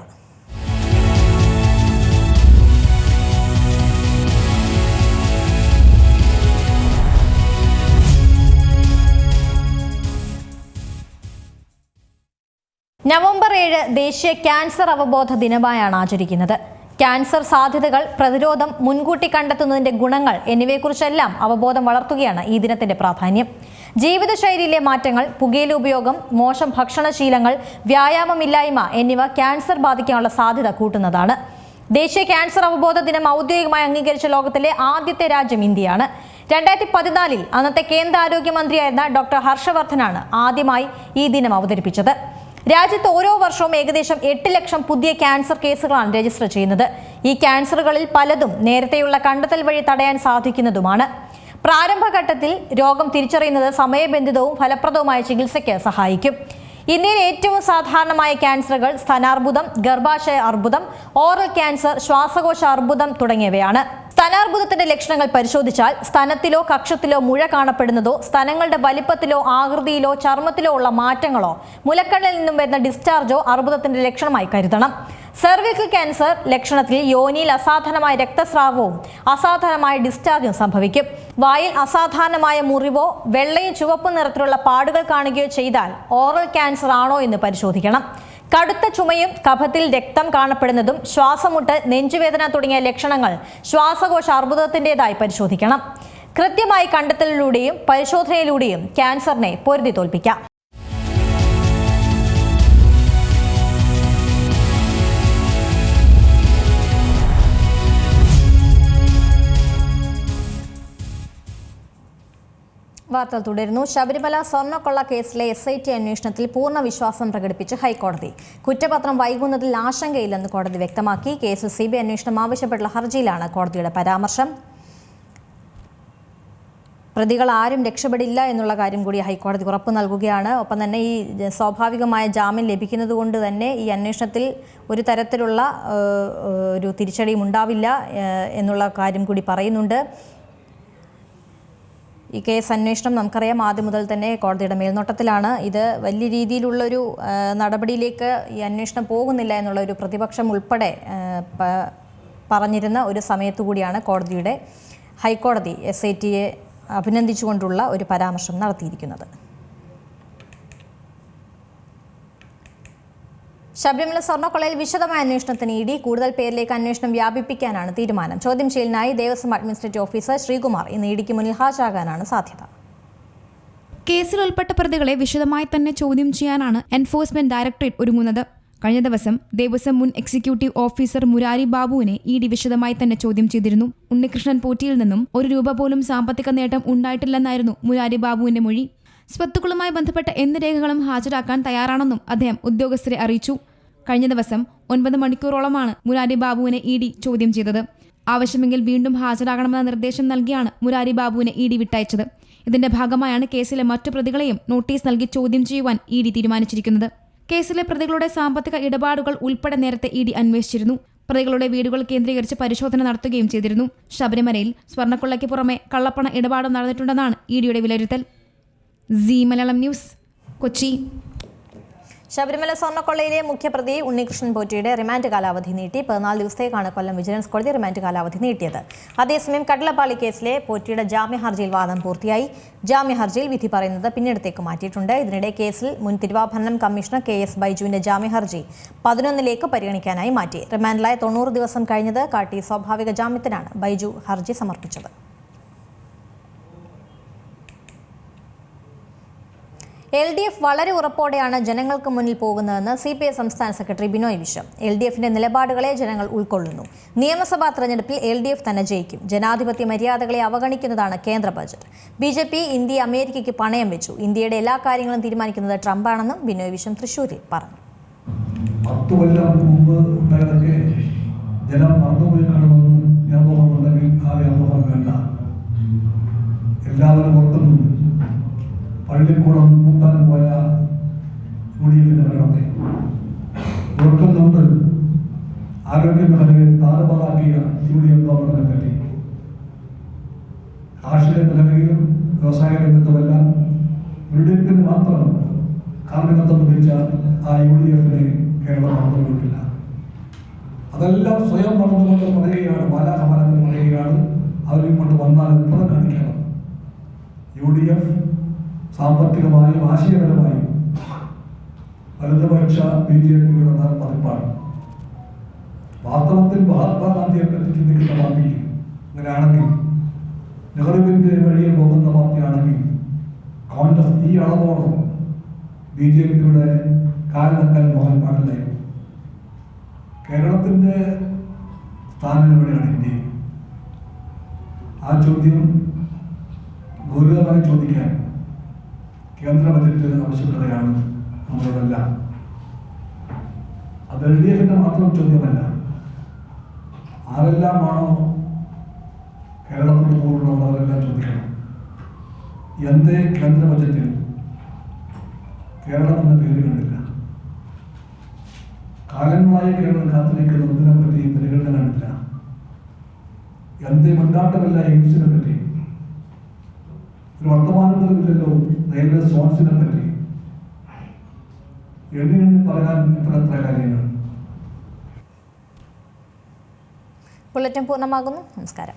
നവംബർ 7 ദേശീയ ക്യാൻസർ അവബോധ ദിനമായാണ് ആചരിക്കുന്നത്. ക്യാൻസർ സാധ്യതകൾ, പ്രതിരോധം, മുൻകൂട്ടി കണ്ടെത്തുന്നതിന്റെ ഗുണങ്ങൾ എന്നിവയെക്കുറിച്ചെല്ലാം അവബോധം വളർത്തുകയാണ് ഈ ദിനത്തിന്റെ പ്രാധാന്യം. ജീവിതശൈലിയിലെ മാറ്റങ്ങൾ, പുകയില ഉപയോഗം, മോശം ഭക്ഷണശീലങ്ങൾ, വ്യായാമമില്ലായ്മ എന്നിവ ക്യാൻസർ ബാധിക്കാനുള്ള സാധ്യത കൂട്ടുന്നതാണ്. ദേശീയ ക്യാൻസർ അവബോധ ദിനം ഔദ്യോഗികമായി അംഗീകരിച്ച ലോകത്തിലെ ആദ്യത്തെ രാജ്യം ഇന്ത്യയാണ്. 2014 അന്നത്തെ കേന്ദ്ര ആരോഗ്യമന്ത്രിയായിരുന്ന ഡോക്ടർ ഹർഷവർദ്ധനാണ് ആദ്യമായി ഈ ദിനം അവതരിപ്പിച്ചത്. രാജ്യത്ത് ഓരോ വർഷവും ഏകദേശം 8 ലക്ഷം പുതിയ ക്യാൻസർ കേസുകളാണ് രജിസ്റ്റർ ചെയ്യുന്നത്. ഈ ക്യാൻസറുകളിൽ പലതും നേരത്തെയുള്ള കണ്ടെത്തൽ വഴി തടയാൻ സാധിക്കുന്നതുമാണ്. പ്രാരംഭഘട്ടത്തിൽ രോഗം തിരിച്ചറിയുന്നത് സമയബന്ധിതവും ഫലപ്രദവുമായ ചികിത്സയ്ക്ക് സഹായിക്കും. ഇന്ത്യയിൽ ഏറ്റവും സാധാരണമായ ക്യാൻസറുകൾ സ്തനാർബുദം, ഗർഭാശയ അർബുദം, ഓറൽ ക്യാൻസർ, ശ്വാസകോശ അർബുദം തുടങ്ങിയവയാണ്. സ്തനാർബുദത്തിന്റെ ലക്ഷണങ്ങൾ പരിശോധിച്ചാൽ സ്തനത്തിലോ കക്ഷത്തിലോ മുഴ കാണപ്പെടുന്നതോ, സ്തനങ്ങളുടെ വലിപ്പത്തിലോ ആകൃതിയിലോ ചർമ്മത്തിലോ ഉള്ള മാറ്റങ്ങളോ, മുലക്കണ്ണിൽ നിന്നും വരുന്ന ഡിസ്ചാർജോ അർബുദത്തിന്റെ ലക്ഷണമായി കരുതണം. സെർവിക്കൽ ക്യാൻസർ ലക്ഷണത്തിൽ യോനിയിൽ അസാധാരണമായ രക്തസ്രാവവും അസാധാരണമായ ഡിസ്ചാർജും സംഭവിക്കും. വായിൽ അസാധാരണമായ മുറിവോ വെള്ളയും ചുവപ്പും നിറത്തിലുള്ള പാടുകൾ കാണുകയോ ചെയ്താൽ ഓറൽ ക്യാൻസർ ആണോ എന്ന് പരിശോധിക്കണം. കടുത്ത ചുമയും കഫത്തിൽ രക്തം കാണപ്പെടുന്നതും ശ്വാസമുട്ടൽ, നെഞ്ചുവേദന തുടങ്ങിയ ലക്ഷണങ്ങൾ ശ്വാസകോശ അർബുദത്തിൻ്റെതായി പരിശോധിക്കണം. കൃത്യമായി കണ്ടെത്തലിലൂടെയും പരിശോധനയിലൂടെയും ക്യാൻസറിനെ പൊരുതി തോൽപ്പിക്കാം. വാർത്തകൾ തുടരുന്നു. ശബരിമല സ്വർണ്ണക്കൊള്ള കേസിലെ SIT അന്വേഷണത്തിൽ പൂർണ്ണ വിശ്വാസം പ്രകടിപ്പിച്ച് ഹൈക്കോടതി. കുറ്റപത്രം വൈകുന്നതിൽ ആശങ്കയില്ലെന്ന് കോടതി വ്യക്തമാക്കി. കേസിൽ CBI അന്വേഷണം ആവശ്യപ്പെട്ടുള്ള ഹർജിയിലാണ് കോടതിയുടെ പരാമർശം. പ്രതികൾ ആരും രക്ഷപ്പെടില്ല എന്നുള്ള കാര്യം കൂടി ഹൈക്കോടതി ഉറപ്പു നൽകുകയാണ്. ഒപ്പം തന്നെ ഈ സ്വാഭാവികമായ ജാമ്യം ലഭിക്കുന്നത് കൊണ്ട് തന്നെ ഈ അന്വേഷണത്തിൽ ഒരു തരത്തിലുള്ള ഒരു തിരിച്ചടിയും ഉണ്ടാവില്ല എന്നുള്ള കാര്യം കൂടി പറയുന്നുണ്ട്. ഈ കേസ് അന്വേഷണം നമുക്കറിയാം ആദ്യം മുതൽ തന്നെ കോടതിയുടെ മേൽനോട്ടത്തിലാണ്. ഇത് വലിയ രീതിയിലുള്ളൊരു നടപടിയിലേക്ക് ഈ അന്വേഷണം പോകുന്നില്ല എന്നുള്ള ഒരു പ്രതിപക്ഷം ഉൾപ്പെടെ പറഞ്ഞിരുന്ന ഒരു സമയത്തു കൂടിയാണ് ഹൈക്കോടതി SITയെ അഭിനന്ദിച്ചുകൊണ്ടുള്ള ഒരു പരാമർശം നടത്തിയിരിക്കുന്നത്. ശബരിമല സ്വർണ്ണക്കൊള്ളയിൽ വിശദമായ അന്വേഷണത്തിന് ഇഡി കൂടുതൽ പേരിലേക്ക് അന്വേഷണം വ്യാപിപ്പിക്കാനാണ് തീരുമാനം. ചോദ്യം ചെയ്യലിനായി ദേവസ്വം അഡ്മിനിസ്ട്രേറ്റീവ് ഓഫീസർ ശ്രീകുമാർ ഇന്ന് ഇഡിക്ക് മുന്നിൽ ഹാജരാകാനാണ് സാധ്യത. കേസിൽ ഉൾപ്പെട്ട പ്രതികളെ വിശദമായി തന്നെ ചോദ്യം ചെയ്യാനാണ് എൻഫോഴ്സ്മെന്റ് ഡയറക്ടറേറ്റ് ഒരുങ്ങുന്നത്. കഴിഞ്ഞ ദിവസം ദേവസ്വം മുൻ എക്സിക്യൂട്ടീവ് ഓഫീസർ മുരാരി ബാബുവിനെ ഇഡി വിശദമായി തന്നെ ചോദ്യം ചെയ്തിരുന്നു. ഉണ്ണികൃഷ്ണൻ പോറ്റിയിൽ നിന്നും ₹1 പോലും സാമ്പത്തിക നേട്ടം ഉണ്ടായിട്ടില്ലെന്നായിരുന്നു മുരാരി ബാബുവിന്റെ മൊഴി. സ്വത്തുക്കളുമായി ബന്ധപ്പെട്ട എന്ത് രേഖകളും ഹാജരാക്കാൻ തയ്യാറാണെന്നും അദ്ദേഹം ഉദ്യോഗസ്ഥരെ അറിയിച്ചു. കഴിഞ്ഞ ദിവസം 9 മണിക്കൂറോളമാണ് മുരാരി ബാബുവിനെ ഇഡി ചോദ്യം ചെയ്തത്. ആവശ്യമെങ്കിൽ വീണ്ടും ഹാജരാകണമെന്ന നിർദ്ദേശം നൽകിയാണ് മുരാരി ബാബുവിനെ ഇഡി വിട്ടയച്ചത്. ഇതിന്റെ ഭാഗമായാണ് കേസിലെ മറ്റു പ്രതികളെയും നോട്ടീസ് നൽകി ചോദ്യം ചെയ്യുവാൻ ഇഡി തീരുമാനിച്ചിരിക്കുന്നത്. കേസിലെ പ്രതികളുടെ സാമ്പത്തിക ഇടപാടുകൾ ഉൾപ്പെടെ നേരത്തെ ഇഡി അന്വേഷിച്ചിരുന്നു. പ്രതികളുടെ വീടുകൾ കേന്ദ്രീകരിച്ച് പരിശോധന നടത്തുകയും ചെയ്തിരുന്നു. ശബരിമലയിൽ സ്വർണ്ണക്കൊള്ളയ്ക്ക് പുറമെ കള്ളപ്പണ ഇടപാടും നടന്നിട്ടുണ്ടെന്നാണ് ഇഡിയുടെ വിലയിരുത്തൽ. Zee Malayalam news, Kochi. ശബരിമല സ്വർണ്ണക്കൊള്ളയിലെ മുഖ്യപ്രതി ഉണ്ണികൃഷ്ണൻ പോറ്റിയുടെ റിമാൻഡ് കാലാവധി നീട്ടി 14 ദിവസത്തേക്കാണ് കൊല്ലം വിജിലൻസ് കോടതി റിമാൻഡ് കാലാവധി നീട്ടിയത്. അതേസമയം കടലപ്പാളി കേസിലെ പോറ്റിയുടെ ജാമ്യ ഹർജിയിൽ വാദം പൂർത്തിയായി. ജാമ്യ ഹർജിയിൽ വിധി പറയുന്നത് പിന്നീടത്തേക്ക് മാറ്റിയിട്ടുണ്ട്. ഇതിനിടെ കേസിൽ മുൻ തിരുവാഭരണം കമ്മീഷണർ KS ബൈജുവിന്റെ ജാമ്യ ഹർജി 11 പരിഗണിക്കാനായി മാറ്റി. റിമാൻഡിലായ 90 ദിവസം കഴിഞ്ഞത് കാട്ടി സ്വാഭാവിക ജാമ്യത്തിനാണ് ബൈജു ഹർജി സമർപ്പിച്ചത്. LDF വളരെ ഉറപ്പോടെയാണ് ജനങ്ങൾക്ക് മുന്നിൽ പോകുന്നതെന്ന് CPI സംസ്ഥാന സെക്രട്ടറി ബിനോയ് വിശ്വം. LDFന്റെ നിലപാടുകളെ ജനങ്ങൾ ഉൾക്കൊള്ളുന്നു. നിയമസഭാ തെരഞ്ഞെടുപ്പിൽ LDF തന്നെ ജയിക്കും. ജനാധിപത്യ മര്യാദകളെ അവഗണിക്കുന്നതാണ് കേന്ദ്ര ബജറ്റ്. BJP ഇന്ത്യയെ അമേരിക്കയ്ക്ക് പണയം വെച്ചു. ഇന്ത്യയുടെ എല്ലാ കാര്യങ്ങളും തീരുമാനിക്കുന്നത് ട്രംപാണെന്നും ബിനോയ് വിശ്വം തൃശ്ശൂരിൽ പറഞ്ഞു. 10 കൊല്ലം മുമ്പ് ഉണ്ടായതൊക്കെ ജനം മറന്നുപോയി കാണുമെന്ന് വ്യാമോഹമുണ്ടെങ്കിൽ ആ വ്യാമോഹം വേണ്ട. എല്ലാവരും ഓർക്കുന്നുണ്ട് പള്ളിക്കൂടം കൂട്ടാൻ പോയ UDFിന്റെ ഭരണത്തെ. ഓർക്കുന്നുണ്ട് ആരോഗ്യ മേഖലയെ താറുമാറാക്കിയ UDF ഗവൺമെന്റിനെ പറ്റി. കാർഷിക മേഖലയിലും വ്യവസായ രംഗത്തുമെല്ലാം UDFിന് മാത്രം കാർമ്മികത്വം ലഭിച്ച ആ UDFിനെ കേരളം മറന്നുപോയിട്ടില്ല. അതെല്ലാം സ്വയം മറന്നുകൊണ്ട് പറയുകയാണ്, ബാലാഹമാനങ്ങൾ പറയുകയാണ്. അവരും കൊണ്ട് വന്നാൽ എത്ര കാണിക്കണം. UDF സാമ്പത്തികമായും ആശയപരമായും വലതുപക്ഷ BJPയുടെ പതിപ്പാണ്. വാസ്തവത്തിൽ മഹാത്മാഗാന്ധിയെ പറ്റി ചിന്തിക്കുന്ന പാർട്ടിക്ക് അങ്ങനെയാണെങ്കിൽ, നെഹ്റുവിന്റെ വഴിയിൽ പോകുന്ന പാർട്ടിയാണെങ്കിൽ കോൺഗ്രസ് ഈ അളവോളം BJPയുടെ കാൽ നക്കാൻ പോകാൻ പാടില്ലായിരുന്നു. കേരളത്തിന്റെ സ്ഥാനം എവിടെയാണ് ഇന്ത്യയിൽ? ആ ചോദ്യം ഗൗരവമായി ചോദിക്കാൻ കേന്ദ്ര ബജറ്റ് ആവശ്യപ്പെടുകയാണ് നമ്മളോടെല്ലാം. അത് LDFിന്റെ മാത്രം ചോദ്യമല്ല. ആരെല്ലാമാണോ കേരളത്തിന്റെ കൂറുള്ളത് അവരെല്ലാം ചോദിക്കണം. എന്തേ കേന്ദ്ര ബജറ്റിൽ കേരളം എന്ന പേര് കണ്ടില്ല? കാലങ്ങളായി കേരളം കാത്തിരിക്കുന്നതിനെ പറ്റി പരിഗണന കണ്ടില്ല. എന്തേ മുന്നാട്ടമില്ല എയിംസിനെ പറ്റി? ഒരു വർത്തമാനത്തിലില്ലല്ലോ റെയിൽവേ സോൺസിനെ പറ്റി. എണ്ണി പറയാൻ എത്ര കാര്യങ്ങൾ. ബുള്ളറ്റിൻ പൂർണ്ണമാകുന്നു. നമസ്കാരം.